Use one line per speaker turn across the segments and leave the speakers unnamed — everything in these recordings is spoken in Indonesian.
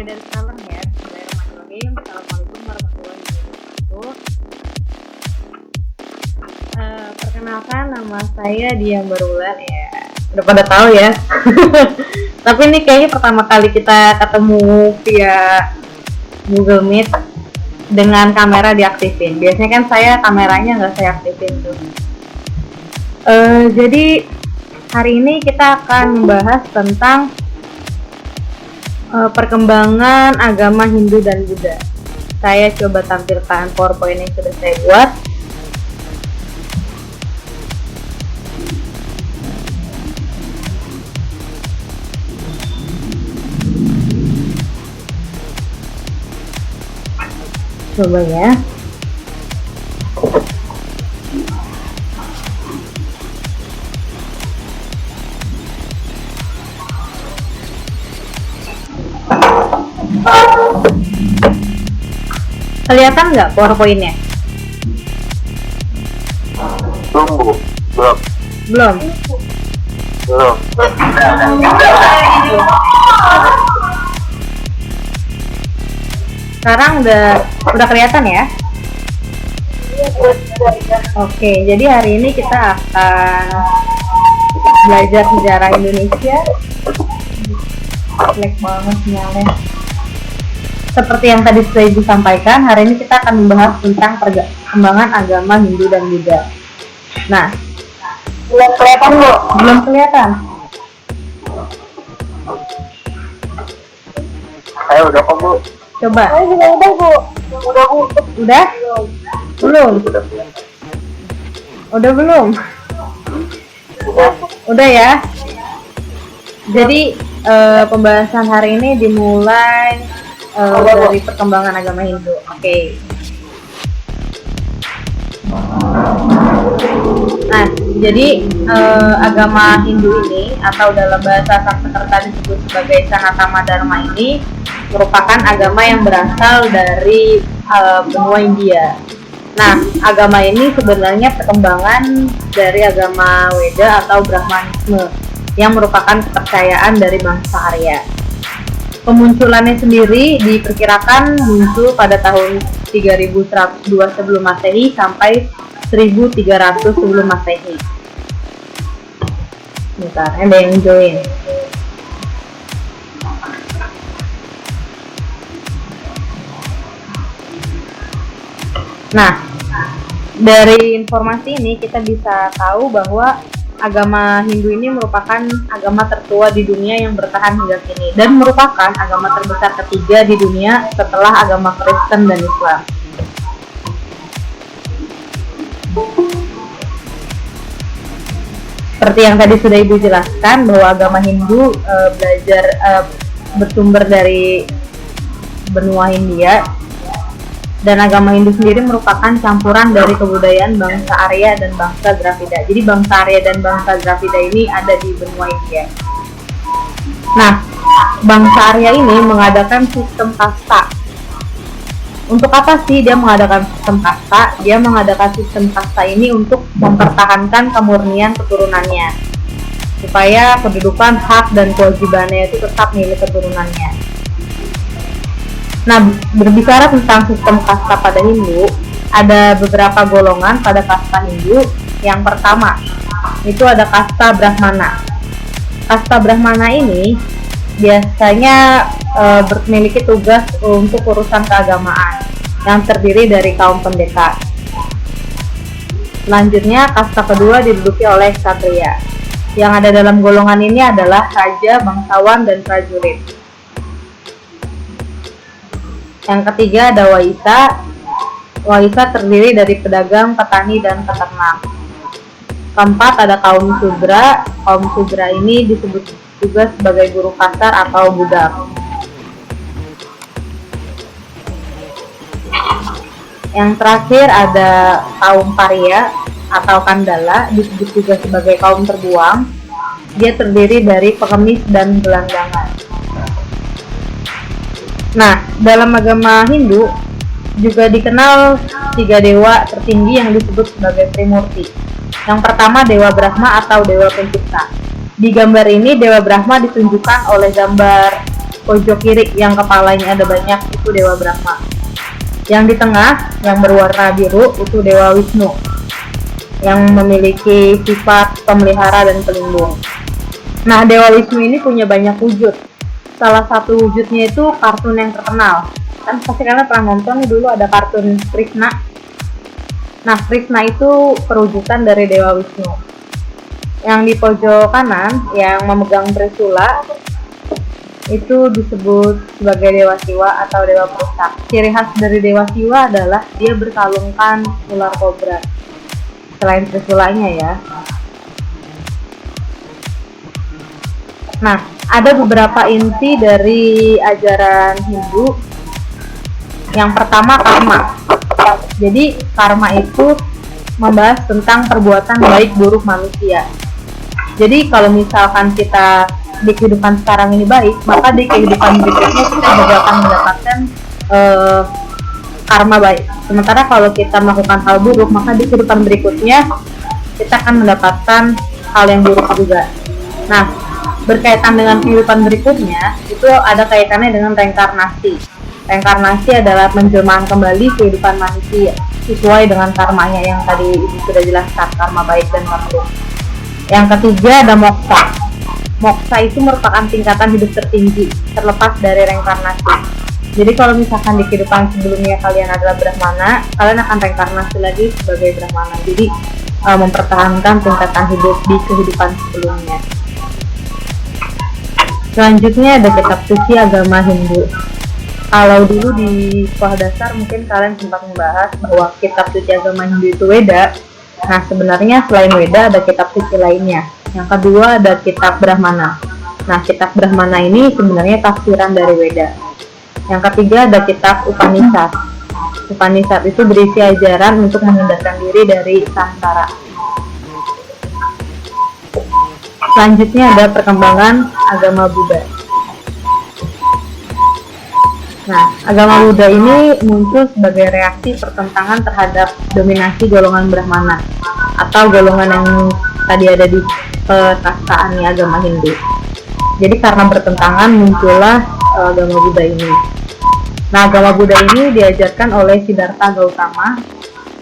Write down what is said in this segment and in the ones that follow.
mulai dari sekarang ya. Bismillahirrahmanirrahim. Assalamualaikum warahmatullahi wabarakatuh. Perkenalkan, nama saya Dian Barulan ya. Udah pada tahu ya. Tapi ini kayaknya pertama kali kita ketemu via Google Meet dengan kamera diaktifin. Biasanya kan saya kameranya nggak saya aktifin tuh. Jadi hari ini kita akan membahas tentang perkembangan agama Hindu dan Buddha. Saya coba tampilkan PowerPoint yang sudah saya buat. Coba ya. Kelihatan nggak PowerPoint-nya? Belum. Sekarang udah kelihatan ya? Oke, jadi hari ini kita akan belajar sejarah Indonesia. Jelek banget sinyalnya. Seperti yang tadi sudah Ibu sampaikan, hari ini kita akan membahas tentang perkembangan agama Hindu dan Buddha. Nah, belum kelihatan Bu? Belum kelihatan.
Saya udah kok Bu.
Coba.
Saya juga udah Bu. Udah Bu.
Udah? Belum? Udah belum? Udah ya. Jadi pembahasan hari ini dimulai dari perkembangan agama Hindu. Oke. Nah, jadi agama Hindu ini atau dalam bahasa Sanskerta disebut sebagai Sanatama Dharma ini merupakan agama yang berasal dari benua India. Nah, agama ini sebenarnya perkembangan dari agama Weda atau Brahmanisme yang merupakan kepercayaan dari bangsa Arya. Kemunculannya sendiri diperkirakan muncul pada tahun 3102 sebelum Masehi sampai 1300 sebelum Masehi. Bentar, ada yang join. Nah, dari informasi ini kita bisa tahu bahwa agama Hindu ini merupakan agama tertua di dunia yang bertahan hingga kini dan merupakan agama terbesar ketiga di dunia setelah agama Kristen dan Islam. Seperti yang tadi sudah Ibu jelaskan bahwa agama Hindu bersumber dari benua India. Dan agama Hindu sendiri merupakan campuran dari kebudayaan bangsa Arya dan bangsa Dravida. Jadi bangsa Arya dan bangsa Dravida ini ada di benua India. Nah, bangsa Arya ini mengadakan sistem kasta. Untuk apa sih dia mengadakan sistem kasta? Dia mengadakan sistem kasta ini untuk mempertahankan kemurnian keturunannya, supaya kedudukan, hak, dan kewajibannya itu tetap milik keturunannya. Nah, berbicara tentang sistem kasta pada Hindu, ada beberapa golongan pada kasta Hindu. Yang pertama, itu ada kasta Brahmana. Kasta Brahmana ini biasanya memiliki tugas untuk urusan keagamaan yang terdiri dari kaum pendeta. Selanjutnya, kasta kedua diduduki oleh Ksatria. Yang ada dalam golongan ini adalah raja, bangsawan, dan prajurit. Yang ketiga ada Waisa. Waisa terdiri dari pedagang, petani, dan peternak. Keempat ada kaum Sudra. Kaum Sudra ini disebut juga sebagai buruh kasar atau budak. Yang terakhir ada kaum Paria atau Kandala, disebut juga sebagai kaum terbuang. Dia terdiri dari pengemis dan gelandangan. Nah, dalam agama Hindu juga dikenal 3 dewa tertinggi yang disebut sebagai Trimurti. Yang pertama Dewa Brahma atau Dewa Pencipta. Di gambar ini Dewa Brahma ditunjukkan oleh gambar pojok kiri yang kepalanya ada banyak itu Dewa Brahma. Yang di tengah yang berwarna biru itu Dewa Wisnu yang memiliki sifat pemelihara dan pelindung. Nah, Dewa Wisnu ini punya banyak wujud. Salah satu wujudnya itu kartun yang terkenal. Kan pasti kalian pernah nonton nih, dulu ada kartun Krishna. Nah, Krishna itu perwujudan dari Dewa Wisnu. Yang di pojok kanan yang memegang trisula itu disebut sebagai Dewa Siwa atau Dewa Perusak. Ciri khas dari Dewa Siwa adalah dia berkalungkan ular kobra. Selain trisulanya ya. Nah, ada beberapa inti dari ajaran Hindu. Yang pertama karma. Jadi karma itu membahas tentang perbuatan baik buruk manusia. Jadi kalau misalkan kita di kehidupan sekarang ini baik, maka di kehidupan berikutnya kita juga akan mendapatkan karma baik. Sementara kalau kita melakukan hal buruk, maka di kehidupan berikutnya kita akan mendapatkan hal yang buruk juga. Nah, berkaitan dengan kehidupan berikutnya, itu ada kaitannya dengan reinkarnasi. Reinkarnasi adalah penjelmaan kembali kehidupan manusia sesuai dengan karmanya yang tadi Ibu sudah jelaskan, karma baik dan karma buruk. Yang ketiga ada moksa. Moksa itu merupakan tingkatan hidup tertinggi, terlepas dari reinkarnasi. Jadi kalau misalkan di kehidupan sebelumnya kalian adalah Brahmana, kalian akan reinkarnasi lagi sebagai Brahmana. Jadi mempertahankan tingkatan hidup di kehidupan sebelumnya. Selanjutnya ada kitab suci agama Hindu. Kalau dulu di sekolah dasar mungkin kalian sempat membahas bahwa kitab suci agama Hindu itu Weda. Nah, sebenarnya selain Weda ada kitab suci lainnya. Yang kedua ada kitab Brahmana. Nah, kitab Brahmana ini sebenarnya tafsiran dari Weda. Yang ketiga ada kitab Upanishad. Upanishad itu berisi ajaran untuk menghindarkan diri dari samsara. Selanjutnya ada perkembangan agama Buddha. Nah, agama Buddha ini muncul sebagai reaksi pertentangan terhadap dominasi golongan Brahmana atau golongan yang tadi ada di kastaan agama Hindu. Jadi karena bertentangan muncullah agama Buddha ini. Nah, agama Buddha ini diajarkan oleh Siddhartha Gautama.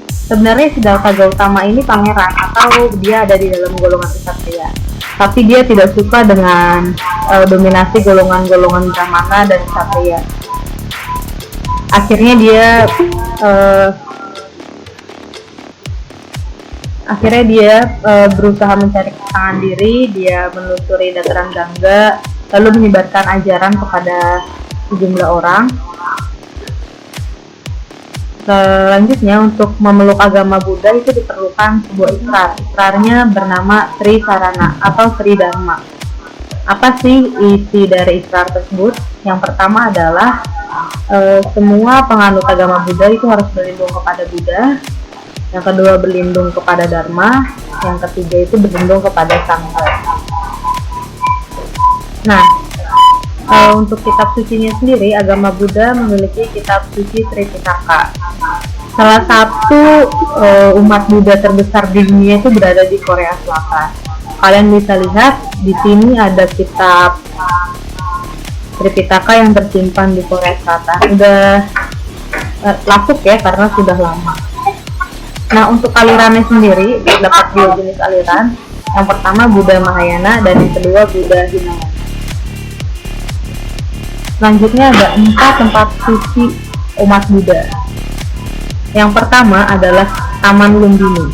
Sebenarnya Siddhartha Gautama ini pangeran atau dia ada di dalam golongan kshatriya. Tapi dia tidak suka dengan dominasi golongan-golongan Brahmana dan kshatriya. Akhirnya dia berusaha mencari kesenangan diri. Dia menelusuri dataran Gangga, lalu menyebarkan ajaran kepada sejumlah orang. Selanjutnya, untuk memeluk agama Buddha itu diperlukan sebuah ikrar. Ikrarnya bernama Sri Sarana atau Sri Dharma. Apa sih isi dari ikrar tersebut? Yang pertama adalah semua penganut agama Buddha itu harus berlindung kepada Buddha. Yang kedua berlindung kepada Dharma. Yang ketiga itu berlindung kepada Sangha. Nah, untuk kitab sucinya sendiri, agama Buddha memiliki kitab suci Tripitaka. Salah satu umat Buddha terbesar di dunia itu berada di Korea Selatan. Kalian bisa lihat di sini ada kitab Tripitaka yang tersimpan di Korea Selatan. Udah lapuk ya karena sudah lama. Nah, untuk alirannya sendiri terdapat dua jenis aliran. Yang pertama Buddha Mahayana dan yang kedua Buddha Hinayana. Selanjutnya ada 4 tempat suci umat Buddha. Yang pertama adalah Taman Lumbini.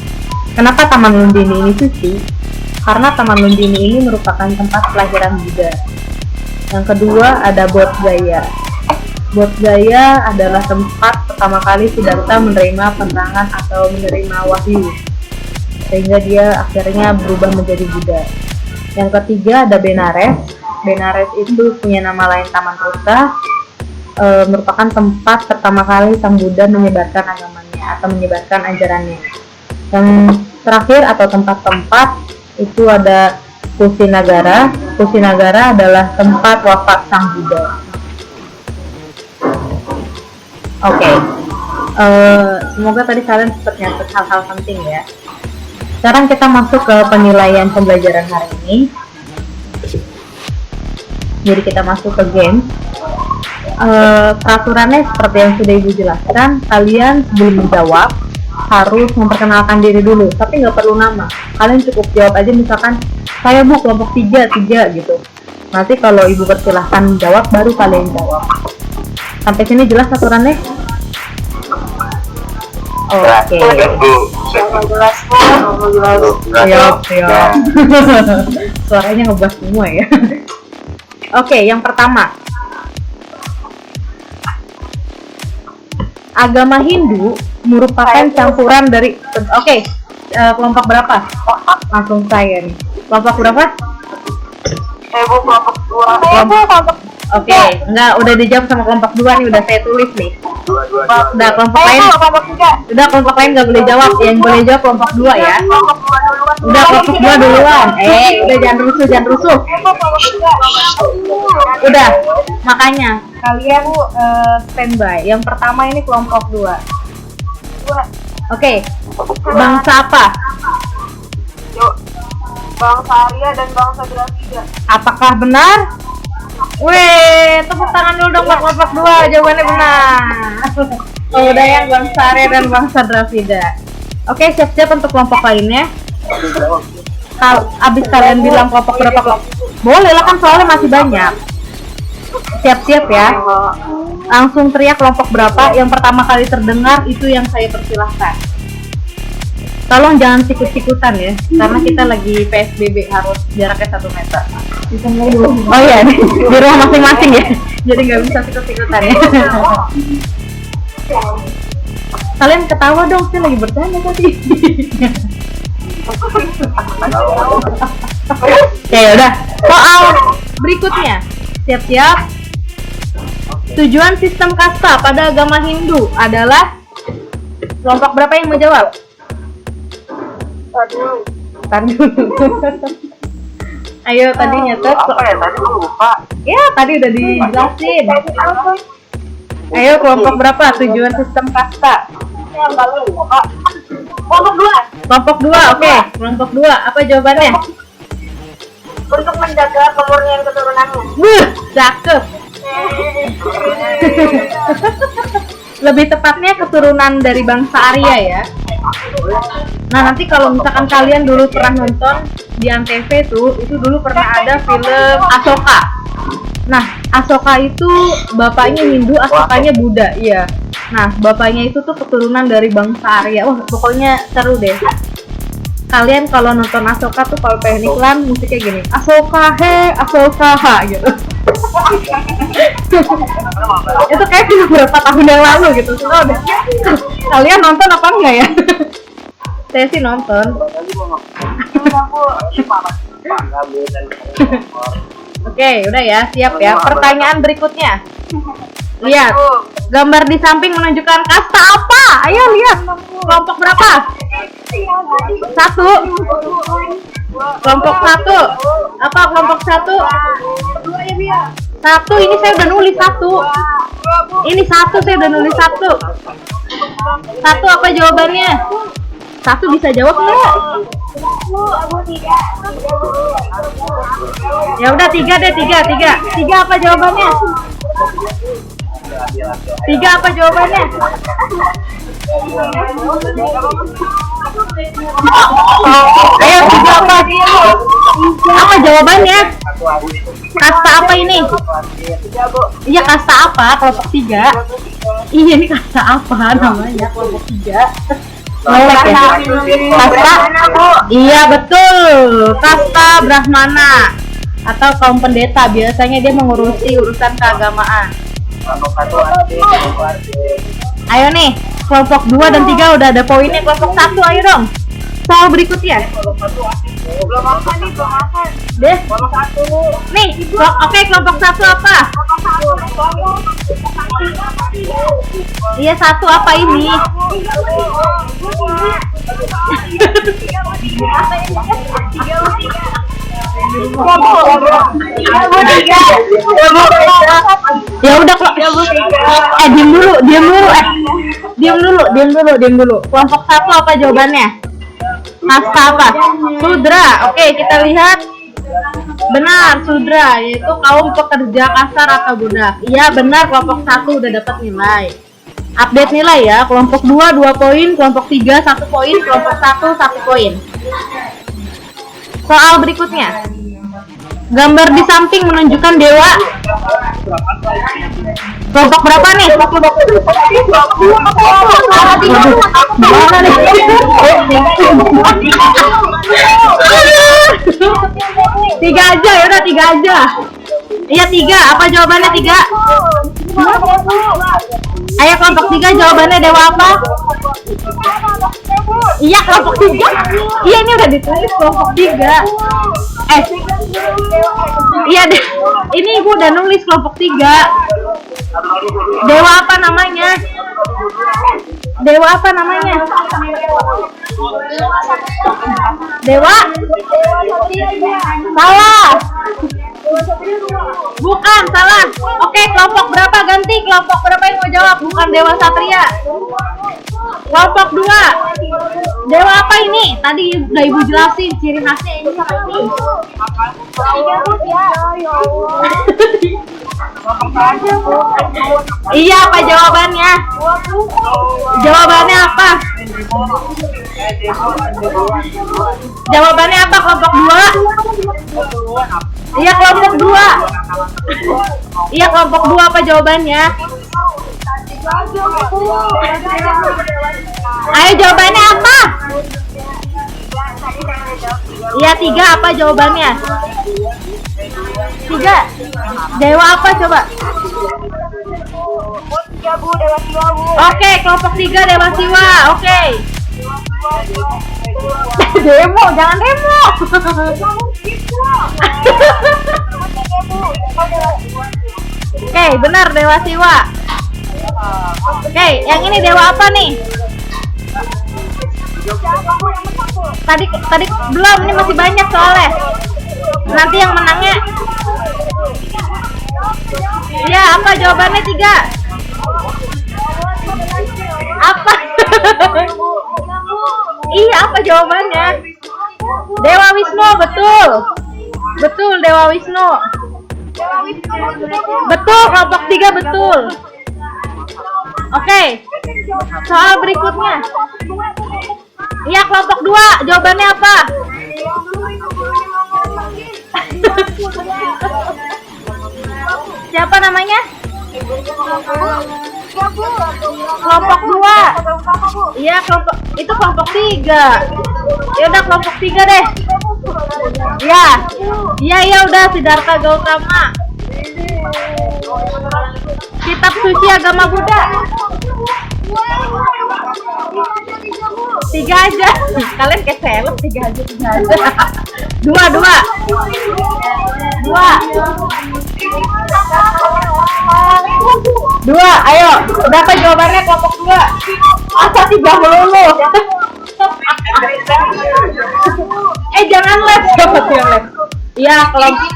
Kenapa Taman Lumbini ini suci? Karena Taman Lumbini ini merupakan tempat kelahiran Buddha. Yang kedua ada Bodh Gaya. Bodh Gaya adalah tempat pertama kali Siddhartha menerima penerangan atau menerima wahyu, sehingga dia akhirnya berubah menjadi Buddha. Yang ketiga ada Benares. Benares itu punya nama lain Taman Rusa, merupakan tempat pertama kali Sang Buddha menyebarkan agamanya atau menyebarkan ajarannya. Yang terakhir atau tempat-tempat itu ada Kusinagara. Kusinagara adalah tempat wafat Sang Buddha. Oke. Semoga tadi kalian sempat nyatet hal-hal penting ya. Sekarang kita masuk ke penilaian pembelajaran hari ini. Jadi kita masuk ke game. Peraturannya seperti yang sudah ibu jelaskan. Kalian sebelum menjawab harus memperkenalkan diri dulu, tapi nggak perlu nama. Kalian cukup jawab aja, misalkan saya bu kelompok 3 gitu. Nanti kalau ibu persilahkan jawab, baru kalian jawab. Sampai sini jelas aturannya? Oke.
Jelas bu.
Siap. Suaranya ngebas semua ya. Oke, yang pertama. Agama Hindu merupakan campuran dari kelompok berapa? Langsung saya nih. Kelompok berapa?
Bu kelompok 2.
Oke, enggak, udah dijawab sama kelompok 2 nih, udah saya tulis nih. Udah kelompok lain. Udah kelompok lain nggak boleh jawab, yang boleh jawab kelompok 2 ya. Udah kelompok 2 duluan. Udah jangan rusuh. Udah, makanya kalian standby. Yang pertama ini kelompok 2. Oke. Bangsa apa?
Bangsa Arya dan bangsa Dravida.
Apakah benar? Wih, tepuk tangan dulu dong buat kelompok 2, jawabannya benar. Oh, udah yang bangsa Arya dan bangsa Dravida. Oke, siap-siap untuk kelompok lainnya. Abis kalian bilang kelompok berapa kelompok? Boleh lah, kan soalnya masih banyak. Siap-siap ya. Langsung teriak kelompok berapa, yang pertama kali terdengar itu yang saya persilahkan. Tolong jangan sikut-sikutan ya, karena kita lagi PSBB, harus jaraknya 1 meter. Oh iya, di rumah masing-masing ya, jadi nggak bisa sikut-sikutan ya. Kalian ketawa dong, saya lagi bercanda tadi. Oke, udah. Soal berikutnya, siap-siap. Tujuan sistem kasta pada agama Hindu adalah, kelompok berapa yang menjawab? Tadi dulu. Ayo tadi nyatet.
Apa ya tadi lupa.
Ya tadi udah dijelasin. Ayo kelompok berapa tujuan sistem kasta?
Kelompok 2.
Kelompok 2, oke. Kelompok 2, apa jawabannya?
Untuk menjaga kemurnian keturunannya.
Cakep. Lebih tepatnya keturunan dari bangsa Arya ya. Nah, nanti kalau misalkan kalian dulu pernah nonton di Antv itu dulu pernah ada film Asoka. Nah, Asoka itu bapaknya Hindu, Asokanya Buddha, iya. Nah, bapaknya itu tuh keturunan dari bangsa Arya. Wah, pokoknya seru deh. Kalian kalau nonton Asoka tuh kalau pengen iklan musiknya gini, Asoka he, Asoka ha gitu. Itu kayak beberapa tahun yang lalu gitu. Kalian nonton apa enggak ya? Saya sih nonton. Oke, udah ya, siap ya. Pertanyaan berikutnya. Lihat, gambar di samping menunjukkan kasta apa? Ayo lihat. Kelompok berapa? 1. Kelompok 1. Apa kelompok 1? 1, ini saya udah nulis 1. Ini 1, saya udah nulis 1. 1 apa jawabannya? 1 bisa jawab nggak? Ya udah 3 deh, 3. 3 apa jawabannya? 3 apa jawabannya? Ayo 3 apa? Apa jawabannya? Kasta apa ini? Iya, kasta apa? Kelompok 3. Iya, ini kasta apa namanya? Kelompok 3. Melek ya? Kasta? Iya betul, kasta Brahmana atau kaum pendeta. Biasanya dia mengurusi urusan keagamaan. Ayo nih, kelompok 2 dan 3 udah ada poinnya. Kelompok 1 ayo dong. Soal berikutnya.
Belum makan nih, belum makan.
Deh.
Kelompok 1.
Nih, oke, kelompok 1 apa? Iya, 1 apa ini? Ya udah kok. Diam dulu. Kelompok 1 apa jawabannya? Kasta apa? Sudra. Oke, kita lihat. Benar, Sudra, yaitu kaum pekerja kasar atau budak. Iya, benar, kelompok 1 udah dapat nilai. Update nilai ya, kelompok 2 2 poin, kelompok 3 1 poin, kelompok 1 1 poin. Soal berikutnya. Gambar di samping menunjukkan dewa. Kelompok berapa nih? Mana nih? Tiga aja, yaudah 3 aja. Iya 3, apa jawabannya 3? Ayo kelompok 3 jawabannya dewa apa? Iya kelompok 3. Iya ini udah ditulis kelompok 3. Iya deh. Ini ibu udah nulis kelompok 3. Dewa apa namanya? Dewa apa namanya? Dewa? Salah. Bukan, salah. Oke, kelompok berapa ganti? Kelompok berapa yang mau jawab? Bukan Dewa Satria. Kelompok 2. Dewa apa ini? Tadi udah ibu jelasin ciri khasnya ini sama ini. Iya, apa jawabannya? Jawabannya apa? Jawabannya apa kelompok 2? Iya kelompok 2. Iya kelompok 2 apa jawabannya? Ayo jawabannya apa? Iya 3 apa jawabannya? 3. Dewa apa coba? Oke, kelompok 3 Dewa Siwa. Oke. Demo, jangan demo. Oke, benar Dewa Siwa. Oke, yang ini dewa apa nih? Tadi belum, ini masih banyak soalnya. Nanti yang menangnya. Ya, apa jawabannya 3? Apa? Iya, apa jawabannya? Dewa Wisnu, betul. Betul Dewa Wisnu. Betul, kelompok 3 betul. Oke. Soal berikutnya. Iya, kelompok 2, jawabannya apa? Siapa namanya? Kelompok 2. Iya, kelompok 3. Ya udah kelompok 3 deh. Iya udah Siddhartha Gautama. Kitab suci agama Buddha. 3 aja. Kalian kayak seleb 3 aja. 2. Ayo. Berapa jawabannya kelompok 2? Asa 3 melulu. Jangan les. Dapat yang les. Iya, kelompok.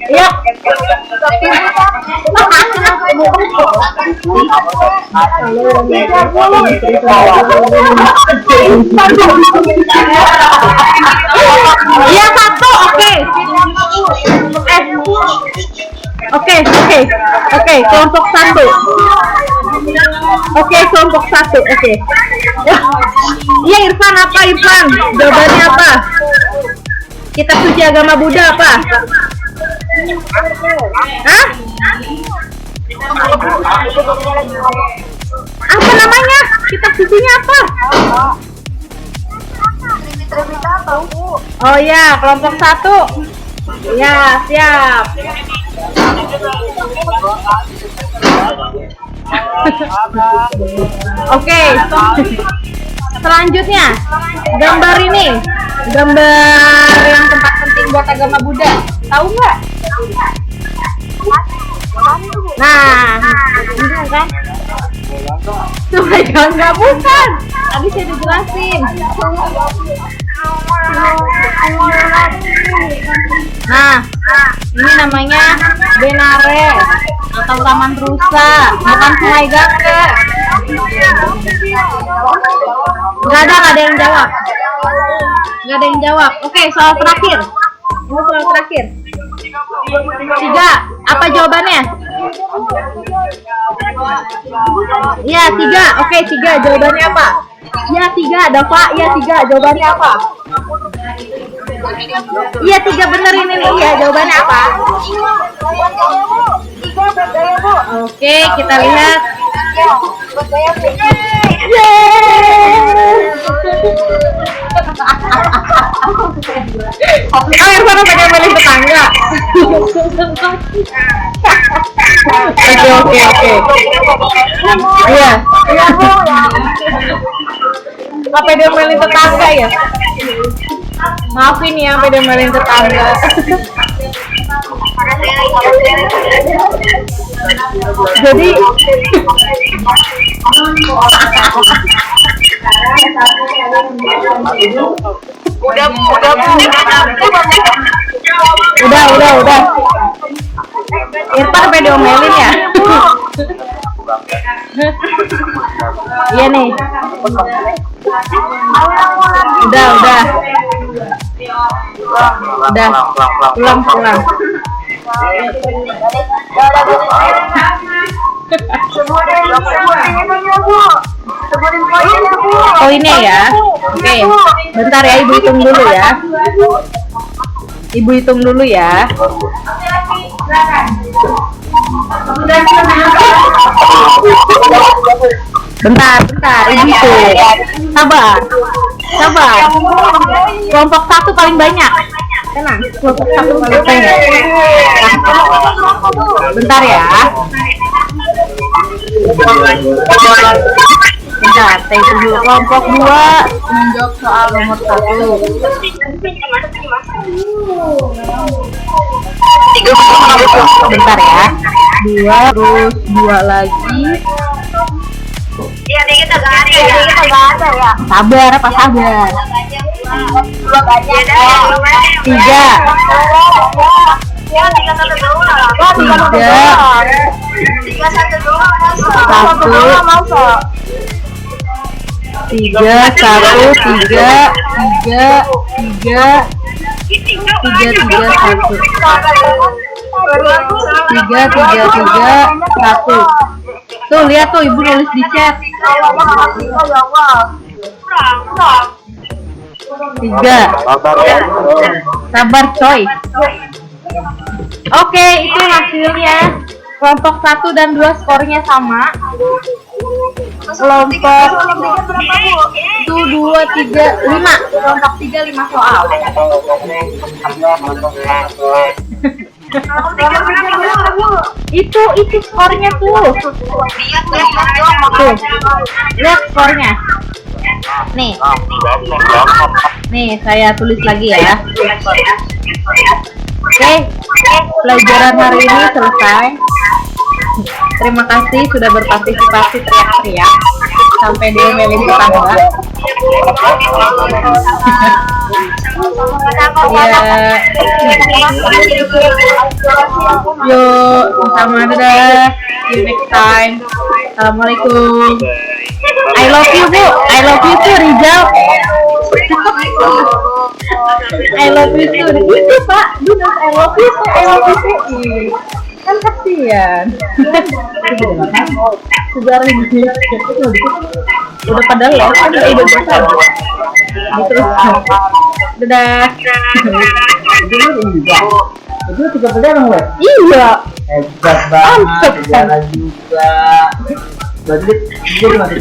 Iya. Iya 1, oke. Oke, kelompok 1. Oke, kelompok 1. Oke. Iya Irfan, apa Irfan? Jawabannya apa? Kitab suci agama Buddha apa? Hah? Apa namanya? Kitab sucinya apa? Oh ya, kelompok 1. Ya, siap. Oke. Selanjutnya, gambar ini. Gambar yang tempat penting buat agama Buddha. Tahu nggak? Nah, ini kan? Nggak bukan. Tadi saya udah jelasin. Nah, ini namanya Benare atau Taman Rusa, bukan Sungai Gangga. Nggak ada yang jawab. Nggak ada yang jawab. Oke, soal terakhir. Ini soal terakhir. 3. Apa jawabannya? Iya, 3. Oke, 3. Jawabannya apa? Iya, 3. Dava, iya 3. Jawabannya apa? Iya, 3 bener ini nih. Ya, jawabannya apa? Oke, kita lihat. Yang sana pengen milih tetangga. Oke. Iya. Apa dia milih tetangga ya? Maafin ya, apa dia milih tetangga. Jadi udah. Irfan sampai diomelin ya? Iya nih. Udah. Pulang. Poinnya ya. Oke. Bentar ya, Ibu hitung dulu ya. Bentar, Ibu hitung. Sabar. Kelompok 1 paling banyak. Tenang, kelompok 1 paling banyak. Bentar ya. Bentar, saya tunggu. Kelompok 2 menjawab soal nomor 1. Bentar ya. 2, terus 2 lagi.
Iya, dikit agak ada ya.
Sabar. 3.
Ya, 3-1 dulu lah.
3. Tuh, lihat tuh, Ibu nulis di chat. 3. Sabar coy. Oke, itu hasilnya. Kelompok 1 dan 2 skornya sama. Kelompok 1, 2, 3, 5. Kelompok 3 5 soal. Itu skornya tuh. Lihat skornya. Nih saya tulis lagi ya. Oke, pelajaran hari ini selesai. Terima kasih sudah berpartisipasi teriak-teriak sampai diomelin tetangga. Yuk, sama dadah. See you next time. Assalamualaikum. I love you Bu. I love you too Rizal. I love you too. Itu Pak. Dunas I love you too. I love you too. Kan kasihan. Sejarah ini. Udah padahal ya. Kan udah besar. Terus. Dadah. Itu 3 pelajaran gue? Iya. Hebat banget. Jalan juga. Berarti dia masih